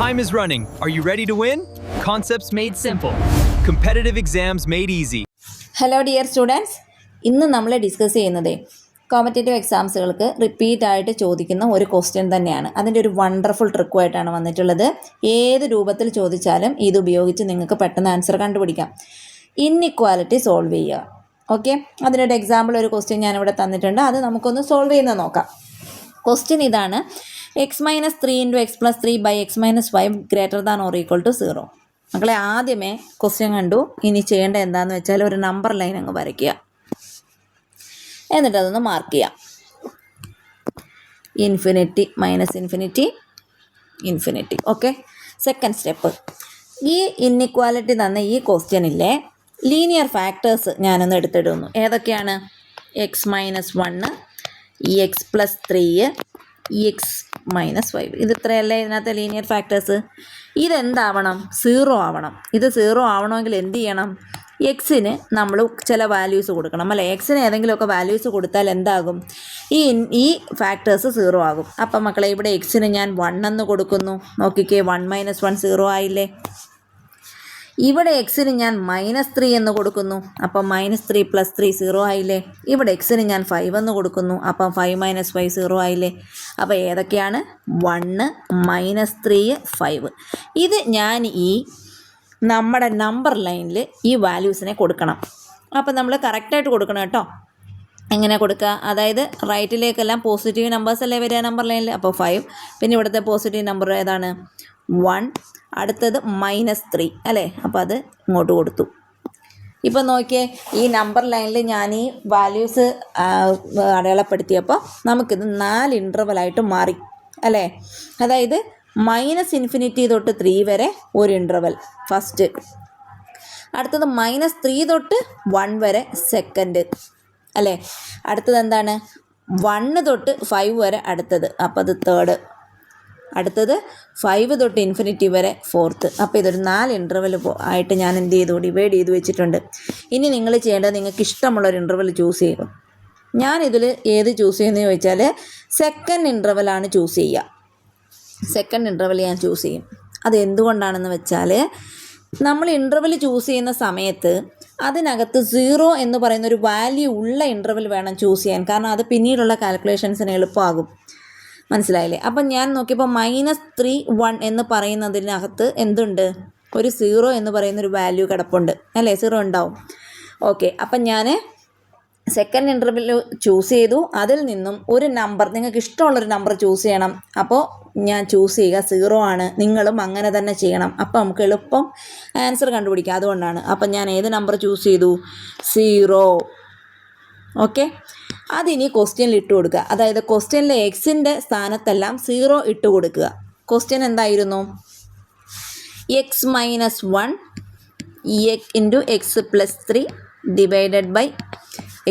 Time is running. Are you ready to win? Concepts made simple. Competitive exams made easy. Hello dear students, ഇന്ന് നമ്മൾ discuss ചെയ്യുന്നത് competitive എക്സാംസുകൾക്ക് repeat ആയിട്ട് ചോദിക്കുന്ന ഒരു question തന്നെയാണ്. അതിൻ്റെ ഒരു വണ്ടർഫുൾ ട്രിക്കുമായിട്ടാണ് വന്നിട്ടുള്ളത്. ഏത് രൂപത്തിൽ ചോദിച്ചാലും ഇത് ഉപയോഗിച്ച് നിങ്ങൾക്ക് പെട്ടെന്ന് ആൻസർ കണ്ടുപിടിക്കാം. ഇൻഇക്വാലിറ്റി സോൾവ് ചെയ്യുക. ഓക്കെ, അതിനൊരു എക്സാമ്പിൾ ഒരു ക്വസ്റ്റ്യൻ ഞാനിവിടെ തന്നിട്ടുണ്ട്. അത് നമുക്കൊന്ന് സോൾവ് ചെയ്യുന്നത് നോക്കാം. ക്വസ്റ്റ്യൻ ഇതാണ്: x-3 × x+3 / x-5 > or = 0. മക്കളെ, ആദ്യമേ ക്വസ്റ്റ്യൻ കണ്ടു. ഇനി ചെയ്യേണ്ട എന്താണെന്ന് വെച്ചാൽ ഒരു നമ്പർ ലൈൻ അങ്ങ് വരയ്ക്കുക, എന്നിട്ട് അതൊന്ന് മാർക്ക് ചെയ്യാം. Infinity, minus infinity, infinity. Okay, second step. ഈ ഇൻഇക്വാലിറ്റി തന്ന ഈ ക്വസ്റ്റ്യനിലെ ലീനിയർ ഫാക്ടേഴ്സ് ഞാനൊന്ന് എടുത്തിടുന്നു. ഏതൊക്കെയാണ്? x-1, x+3, x-5. ഇത് ഇത്രയല്ലേ ഇതിനകത്ത് ലീനിയർ ഫാക്ടേഴ്സ്. ഇതെന്താവണം? 0 ആവണം. ഇത് 0 ആവണമെങ്കിൽ എന്ത് ചെയ്യണം? എക്സിന് നമ്മൾ ചില വാല്യൂസ് കൊടുക്കണം, അല്ലേ? എക്സിന് ഏതെങ്കിലുമൊക്കെ വാല്യൂസ് കൊടുത്താൽ എന്താകും? ഈ ഫാക്ടേഴ്സ് 0 ആകും. അപ്പം മക്കളെ, ഇവിടെ എക്സിന് ഞാൻ 1 എന്ന് കൊടുക്കുന്നു. നോക്കിക്കേ, 1 - 1 0 ആയില്ലേ? ഇവിടെ എക്സിന് ഞാൻ -3 എന്ന് കൊടുക്കുന്നു. അപ്പം -3 + 3 0 ആയില്ലേ? ഇവിടെ എക്സിന് ഞാൻ 5 എന്ന് കൊടുക്കുന്നു. അപ്പം 5 - 5 0 ആയില്ലേ? അപ്പോൾ ഏതൊക്കെയാണ്? 1, -3, 5. ഇത് ഞാൻ നമ്മുടെ നമ്പർ ലൈനിൽ ഈ വാല്യൂസിനെ കൊടുക്കണം. അപ്പം നമ്മൾ കറക്റ്റായിട്ട് കൊടുക്കണം കേട്ടോ. എങ്ങനെ കൊടുക്കുക? അതായത് റൈറ്റിലേക്കെല്ലാം പോസിറ്റീവ് നമ്പേഴ്സ് അല്ലേ വരിക നമ്പർ ലൈനിൽ. അപ്പോൾ 5, പിന്നെ ഇവിടുത്തെ പോസിറ്റീവ് നമ്പർ ഏതാണ്? 1, അടുത്തത് -3 അല്ലേ? അപ്പോൾ അത് ഇങ്ങോട്ട് കൊടുത്തു. ഇപ്പം നോക്കിയേ, ഈ നമ്പർ ലൈനിൽ ഞാൻ ഈ വാല്യൂസ് അടയാളപ്പെടുത്തിയപ്പോൾ നമുക്കിത് 4 ഇൻ്റർവലായിട്ട് മാറി, അല്ലേ? അതായത് -∞ തൊട്ട് 3 വരെ ഒരു ഇൻ്റർവൽ ഫസ്റ്റ്, അടുത്തത് -3 തൊട്ട് 1 വരെ സെക്കൻഡ്, അല്ലേ? അടുത്തത് എന്താണ്? 1 തൊട്ട് 5 വരെ അടുത്തത്, അപ്പോൾ അത് തേർഡ്. അടുത്തത് 5 തൊട്ട് ഇൻഫിനിറ്റി വരെ ഫോർത്ത്. അപ്പോൾ ഇതൊരു 4 ഇൻ്റർവൽ ആയിട്ട് ഞാൻ എന്ത് ചെയ്തു? ഡിവൈഡ് ചെയ്ത് വെച്ചിട്ടുണ്ട്. ഇനി നിങ്ങൾ ചെയ്യേണ്ടത്, നിങ്ങൾക്ക് ഇഷ്ടമുള്ളൊരു ഇൻ്റർവൽ ചൂസ് ചെയ്യും. ഞാനിതിൽ ഏത് ചൂസ് ചെയ്യുന്നത് ചോദിച്ചാൽ സെക്കൻഡ് ഇൻ്റർവലാണ് ചൂസ് ചെയ്യുക. സെക്കൻഡ് ഇൻ്റർവൽ ഞാൻ ചൂസ് ചെയ്യും. അത് എന്തുകൊണ്ടാണെന്ന് വെച്ചാൽ, നമ്മൾ ഇൻ്റർവൽ ചൂസ് ചെയ്യുന്ന സമയത്ത് അതിനകത്ത് 0 എന്ന് പറയുന്നൊരു വാല്യൂ ഉള്ള ഇൻ്റർവൽ വേണം ചൂസ് ചെയ്യാൻ. കാരണം അത് പിന്നീടുള്ള കാൽക്കുലേഷൻസിന് എളുപ്പമാകും. മനസ്സിലായില്ലേ? അപ്പം ഞാൻ നോക്കിയപ്പോൾ -3, 1 എന്ന് പറയുന്നതിനകത്ത് എന്തുണ്ട്? ഒരു 0 എന്ന് പറയുന്നൊരു വാല്യൂ കിടപ്പുണ്ട്, അല്ലേ? 0 ഉണ്ടാവും. ഓക്കെ, അപ്പം ഞാൻ സെക്കൻഡ് ഇൻ്റർവെൽ ചൂസ് ചെയ്തു. അതിൽ നിന്നും ഒരു നമ്പർ, നിങ്ങൾക്ക് ഇഷ്ടമുള്ളൊരു നമ്പർ ചൂസ് ചെയ്യണം. അപ്പോൾ ഞാൻ ചൂസ് ചെയ്യുക 0 ആണ്. നിങ്ങളും അങ്ങനെ തന്നെ ചെയ്യണം. അപ്പോൾ നമുക്ക് എളുപ്പം ആൻസർ കണ്ടുപിടിക്കാം. അതുകൊണ്ടാണ്. അപ്പം ഞാൻ ഏത് നമ്പർ ചൂസ് ചെയ്തു? 0. ഓക്കെ, അതിനി ക്വസ്റ്റ്യനിൽ ഇട്ട് കൊടുക്കുക. അതായത് ക്വസ്റ്റ്യനിലെ എക്സിൻ്റെ സ്ഥാനത്തെല്ലാം 0 ഇട്ട് കൊടുക്കുക. ക്വസ്റ്റ്യൻ എന്തായിരുന്നു? x-1 × x+3 /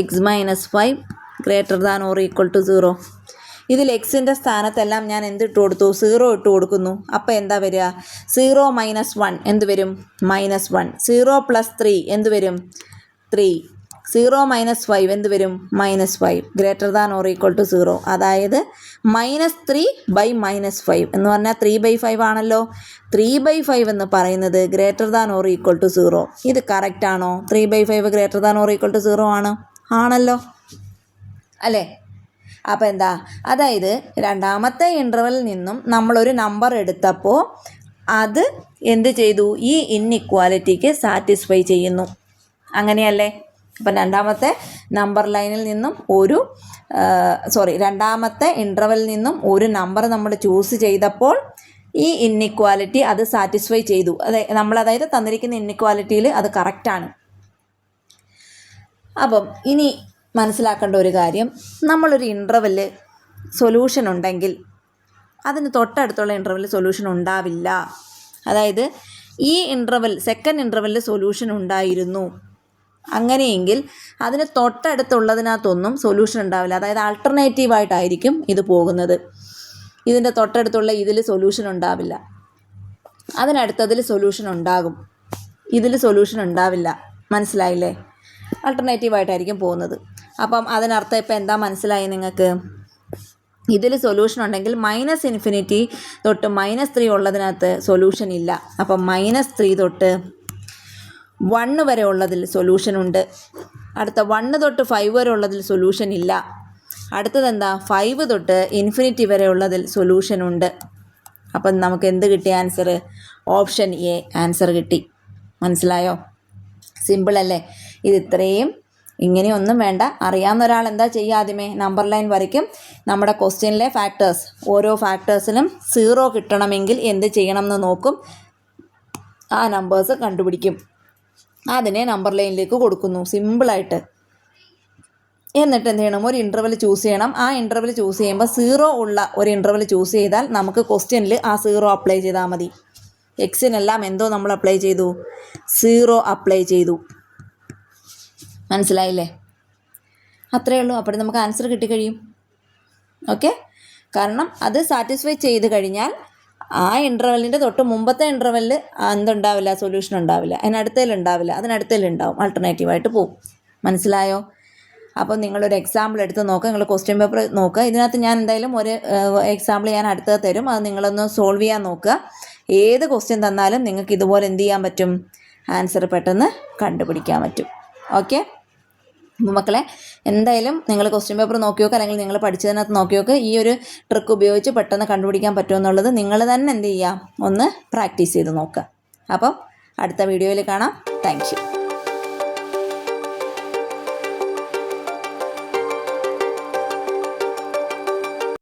x-5 > 0. ഇതിൽ എക്സിൻ്റെ സ്ഥാനത്തെല്ലാം ഞാൻ എന്തിട്ട് കൊടുത്തു? 0 ഇട്ട് കൊടുക്കുന്നു. അപ്പോൾ എന്താ വരിക? 0 - 1 എന്ത് വരും? -1. 0 + 3 എന്ത് വരും? 3. 0 - 5 എന്ത് വരും? -5 > 0. അതായത് -3 / -5 എന്ന് പറഞ്ഞാൽ 3/5 ആണല്ലോ. 3/5 എന്ന് പറയുന്നത് > 0. ഇത് കറക്റ്റ് ആണോ? 3/5 > 0 ആണ്. ആണല്ലോ, അല്ലേ? അപ്പോൾ എന്താ? അതായത് രണ്ടാമത്തെ ഇൻ്റർവെലിൽ നിന്നും നമ്മളൊരു നമ്പർ എടുത്തപ്പോൾ അത് എന്ത് ചെയ്തു? ഈ ഇൻഇക്വാലിറ്റിക്ക് സാറ്റിസ്ഫൈ ചെയ്യുന്നു. അങ്ങനെയല്ലേ? അപ്പം രണ്ടാമത്തെ നമ്പർ ലൈനിൽ നിന്നും രണ്ടാമത്തെ ഇൻ്റർവെലിൽ നിന്നും ഒരു നമ്പർ നമ്മൾ ചൂസ് ചെയ്തപ്പോൾ ഈ ഇൻഇക്വാലിറ്റി അത് സാറ്റിസ്ഫൈ ചെയ്തു. അതായത് തന്നിരിക്കുന്ന ഇൻഇക്വാലിറ്റിയിൽ അത് കറക്റ്റാണ്. അപ്പം ഇനി മനസ്സിലാക്കേണ്ട ഒരു കാര്യം, നമ്മളൊരു ഇൻ്റർവെല്ലിൽ സൊല്യൂഷൻ ഉണ്ടെങ്കിൽ അതിന് തൊട്ടടുത്തുള്ള ഇൻ്റർവെല്ലിൽ സൊല്യൂഷൻ ഉണ്ടാവില്ല. അതായത് ഈ സെക്കൻഡ് ഇൻ്റർവെല്ലിൽ സൊല്യൂഷൻ ഉണ്ടായിരുന്നു. അങ്ങനെയെങ്കിൽ അതിന് തൊട്ടടുത്തുള്ളതിനകത്തൊന്നും സൊല്യൂഷൻ ഉണ്ടാവില്ല. അതായത് ആൾട്ടർനേറ്റീവായിട്ടായിരിക്കും ഇത് പോകുന്നത്. ഇതിൻ്റെ തൊട്ടടുത്തുള്ള ഇതിൽ സൊല്യൂഷൻ ഉണ്ടാവില്ല, അതിനടുത്തതിൽ സൊല്യൂഷൻ ഉണ്ടാകും, ഇതിൽ സൊല്യൂഷൻ ഉണ്ടാവില്ല. മനസ്സിലായില്ലേ? ആൾട്ടർനേറ്റീവായിട്ടായിരിക്കും പോകുന്നത്. അപ്പം അതിനർത്ഥം ഇപ്പം എന്താ മനസ്സിലായി നിങ്ങൾക്ക്? ഇതിൽ സൊല്യൂഷൻ ഉണ്ടെങ്കിൽ -∞ തൊട്ട് -3 ഉള്ളതിനകത്ത് സൊല്യൂഷൻ ഇല്ല. അപ്പം -3 തൊട്ട് 1 വരെ ഉള്ളതിൽ സൊല്യൂഷൻ ഉണ്ട്. അടുത്ത 1 തൊട്ട് 5 വരെ ഉള്ളതിൽ സൊല്യൂഷൻ ഇല്ല. അടുത്തത് എന്താ? 5 തൊട്ട് ∞ വരെ ഉള്ളതിൽ സൊല്യൂഷൻ ഉണ്ട്. അപ്പം നമുക്ക് എന്ത് കിട്ടി ആൻസർ? ഓപ്ഷൻ എ ആൻസർ കിട്ടി. മനസ്സിലായോ? സിമ്പിളല്ലേ? ഇത് ഇത്രയും ഇങ്ങനെയൊന്നും വേണ്ട. അറിയാവുന്ന ഒരാൾ എന്താ ചെയ്യുക? ആദ്യമേ നമ്പർ ലൈൻ വരയ്ക്കും. നമ്മുടെ ക്വസ്റ്റ്യനിലെ ഫാക്ടേഴ്സ്, ഓരോ ഫാക്ടേഴ്സിനും 0 കിട്ടണമെങ്കിൽ എന്ത് ചെയ്യണം എന്ന് നോക്കും. ആ നമ്പേഴ്സ് കണ്ടുപിടിക്കും. അതിനെ നമ്പർ ലൈനിലേക്ക് കൊടുക്കുന്നു സിമ്പിളായിട്ട്. എന്നിട്ട് എന്ത് ചെയ്യണം? ഒരു ഇൻ്റർവൽ ചൂസ് ചെയ്യണം. ആ ഇൻ്റർവൽ ചൂസ് ചെയ്യുമ്പോൾ 0 ഉള്ള ഒരു ഇൻ്റർവൽ ചൂസ് ചെയ്താൽ നമുക്ക് ക്വസ്റ്റ്യനിൽ ആ 0 അപ്ലൈ ചെയ്താൽ മതി. എക്സിനെല്ലാം എന്തോ നമ്മൾ അപ്ലൈ ചെയ്തു? 0 അപ്ലൈ ചെയ്തു. മനസ്സിലായില്ലേ? അത്രയേ ഉള്ളൂ. അപ്പോൾ നമുക്ക് ആൻസർ കിട്ടിക്കഴിയും. ഓക്കെ? കാരണം അത് സാറ്റിസ്ഫൈ ചെയ്ത് കഴിഞ്ഞാൽ ആ ഇൻ്റർവെല്ലിൻ്റെ തൊട്ട് മുമ്പത്തെ ഇൻ്റർവെല്ലിൽ എന്തുണ്ടാവില്ല? സൊല്യൂഷൻ ഉണ്ടാവില്ല. അതിനടുത്തേലുണ്ടാവില്ല. അതിനടുത്തേലുണ്ടാവും. ആൾട്ടർനേറ്റീവായിട്ട് പോകും. മനസ്സിലായോ? അപ്പോൾ നിങ്ങളൊരു എക്സാമ്പിൾ എടുത്ത് നോക്കുക. നിങ്ങൾ ക്വസ്റ്റ്യൻ പേപ്പർ നോക്കുക. ഇതിനകത്ത് ഞാൻ എന്തായാലും ഒരു എക്സാമ്പിൾ ഞാൻ അടുത്തത് തരും. അത് നിങ്ങളൊന്ന് സോൾവ് ചെയ്യാൻ നോക്കുക. ഏത് ക്വസ്റ്റ്യൻ തന്നാലും നിങ്ങൾക്ക് ഇതുപോലെ എന്ത് ചെയ്യാൻ പറ്റും? ആൻസർ പെട്ടെന്ന് കണ്ടുപിടിക്കാൻ പറ്റും. ഓക്കെ? അപ്പോൾ മക്കളെ, എന്തായാലും നിങ്ങൾ ക്വസ്റ്റ്യൻ പേപ്പർ നോക്കി നോക്കുക, അല്ലെങ്കിൽ നിങ്ങൾ പഠിച്ചതിനകത്ത് നോക്കി നോക്കുക. ഈ ഒരു ട്രിക്ക് ഉപയോഗിച്ച് പെട്ടെന്ന് കണ്ടുപിടിക്കാൻ പറ്റുമെന്നുള്ളത് നിങ്ങൾ തന്നെ എന്ത് ചെയ്യുക? ഒന്ന് പ്രാക്ടീസ് ചെയ്ത് നോക്കുക. അപ്പം അടുത്ത വീഡിയോയിൽ കാണാം. Thank you.